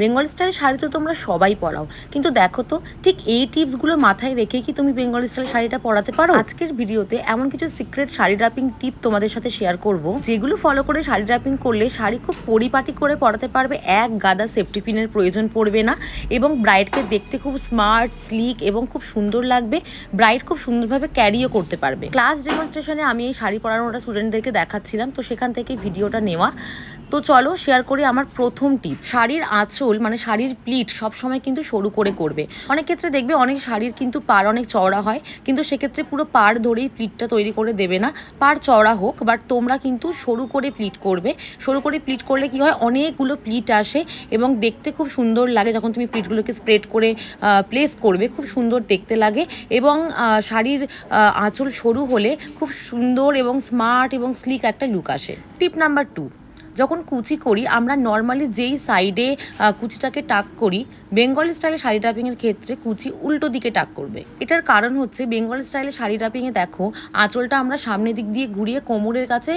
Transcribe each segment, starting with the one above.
Bengal style sari তো তোমরা সবাই পরাও, কিন্তু দেখো তো ঠিক এই টিপসগুলো মাথায় রেখে কি তুমি বেঙ্গল স্টাইল শাড়িটা পরাতে পারো? আজকের ভিডিওতে এমন কিছু সিক্রেট শাড়ি ড্রাপিং টিপ তোমাদের সাথে শেয়ার করব, যেগুলো ফলো করে শাড়ি ড্রাপিং করলে শাড়ি খুব পরিপাটি করে পরাতে পারবে, এক গাদা সেফটি পিনের প্রয়োজন পড়বে না এবং ব্রাইডকে দেখতে খুব স্মার্ট, স্লিক এবং খুব সুন্দর লাগবে। ব্রাইড খুব সুন্দরভাবে ক্যারিও করতে পারবে। ক্লাস ডেমনস্ট্রেশনে আমি এই শাড়ি পরানোটা স্টুডেন্টদেরকে দেখাচ্ছিলাম, তো সেখান থেকে ভিডিওটা নেওয়া। তো চলো শেয়ার করি আমার প্রথম টিপ। শাড়ির আঁচল মানে শাড়ির প্লিট সবসময় কিন্তু সরু করে করবে। অনেক ক্ষেত্রে দেখবে অনেক শাড়ির কিন্তু পাড় অনেক চওড়া হয়, কিন্তু সেক্ষেত্রে পুরো পাড় ধরেই প্লিটটা তৈরি করে দেবে না, পাড় চওড়া হোক, বাট তোমরা কিন্তু সরু করে প্লিট করবে। সরু করে প্লিট করলে কি হয়, অনেকগুলো প্লিট আসে এবং দেখতে খুব সুন্দর লাগে। যখন তুমি প্লিটগুলোকে স্প্রেড করে প্লেস করবে খুব সুন্দর দেখতে লাগে এবং শাড়ির আঁচল সরু হলে খুব সুন্দর এবং স্মার্ট এবং স্লিক একটা লুক আসে। টিপ নাম্বার 2, যখন কুচি করি আমরা নর্মালি যেই সাইডে কুচিটাকে টাক করি, বেঙ্গল স্টাইলে শাড়ি ড্রাপিংয়ের ক্ষেত্রে কুচি উল্টো দিকে টাক করবে। এটার কারণ হচ্ছে বেঙ্গল স্টাইলে শাড়ি ড্রাপিংয়ে দেখো আঁচলটা আমরা সামনের দিক দিয়ে ঘুরিয়ে কোমরের কাছে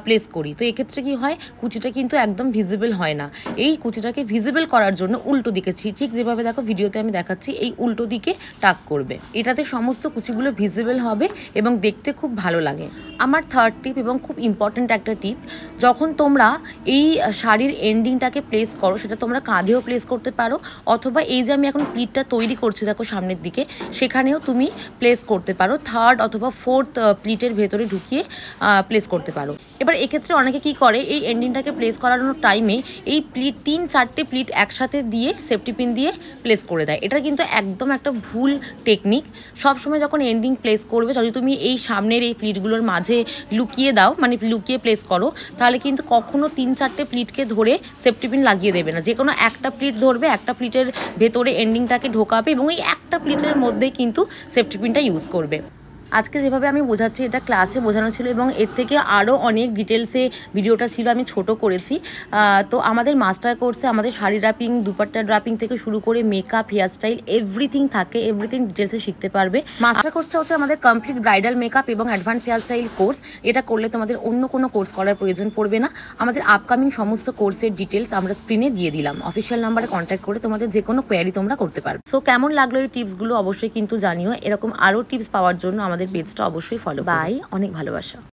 প্লেস করি, তো এক্ষেত্রে কি হয়, কুচিটা কিন্তু একদম ভিজিবল হয় না। এই কুচিটাকে ভিজিবল করার জন্য উল্টো দিকে, ঠিক যেভাবে দেখো ভিডিওতে আমি দেখাচ্ছি, এই উল্টো দিকে টাক করবে। এটাতে সমস্ত কুচিগুলো ভিজিবল হবে এবং দেখতে খুব ভালো লাগে। আমার থার্ড টিপ এবং খুব ইম্পর্ট্যান্ট একটা টিপ, যখন তোমরা এই শাড়ির এন্ডিংটাকে প্লেস করো, সেটা তোমরা কাঁধেও প্লেস করতে পারো, অথবা এই যে আমি এখন প্লিটটা তৈরি করছি দেখো সামনের দিকে, সেখানেও তুমি প্লেস করতে পারো। থার্ড অথবা ফোর্থ প্লিটের ভেতরে ঢুকিয়ে প্লেস করতে পারো। এবার এক্ষেত্রে অনেকে কি করে, এই এন্ডিংটাকে প্লেস করানোর টাইমে এই প্লিট 3-4টে প্লিট একসাথে দিয়ে সেফটি পিন দিয়ে প্লেস করে দেয়। এটা কিন্তু একদম একটা ভুল টেকনিক। সবসময় যখন এন্ডিং প্লেস করবে, যদি তুমি এই সামনের এই প্লিটগুলোর মাঝে লুকিয়ে দাও, মানে লুকিয়ে প্লেস করো, তাহলে কিন্তু কখনো 3-4টে প্লিটকে ধরে সেফটি পিন লাগিয়ে দেবে না। যে কোনো একটা প্লিট ধরবে, একটা প্লিটের ভেতরে এন্ডিংটাকে ঢোকাবে এবং এই একটা প্লিটের মধ্যেই কিন্তু সেফটি পিনটা ইউজ করবে। আজকে যেভাবে আমি বোঝাচ্ছি এটা ক্লাসে বোঝানো ছিল এবং এর থেকে আরও অনেক ডিটেলসে ভিডিওটা ছিল, আমি ছোট করেছি। তো আমাদের মাস্টার কোর্সে আমাদের শাড়ি ড্রাপিং, দুপাট্টা ড্রাপিং থেকে শুরু করে মেকআপ, হেয়ারস্টাইল এভরিথিং থাকে, এভরিথিং ডিটেলসে শিখতে পারবে। মাস্টার কোর্সটা হচ্ছে আমাদের কমপ্লিট ব্রাইডাল মেকআপ এবং অ্যাডভান্স হেয়ারস্টাইল কোর্স। এটা করলে তোমাদের অন্য কোনো কোর্স করার প্রয়োজন পড়বে না। আমাদের আপকামিং সমস্ত কোর্সের ডিটেলস আমরা স্ক্রিনে দিয়ে দিলাম, অফিসিয়াল নাম্বারে কন্ট্যাক্ট করে তোমাদের যে কোনো কোয়ারি তোমরা করতে পারবে। সো কেমন লাগলো এই টিপসগুলো অবশ্যই কিন্তু জানিও। এরকম আরও টিপস পাওয়ার জন্য আমাদের পেজটা অবশ্যই ফলো। বাই, অনেক ভালোবাসা।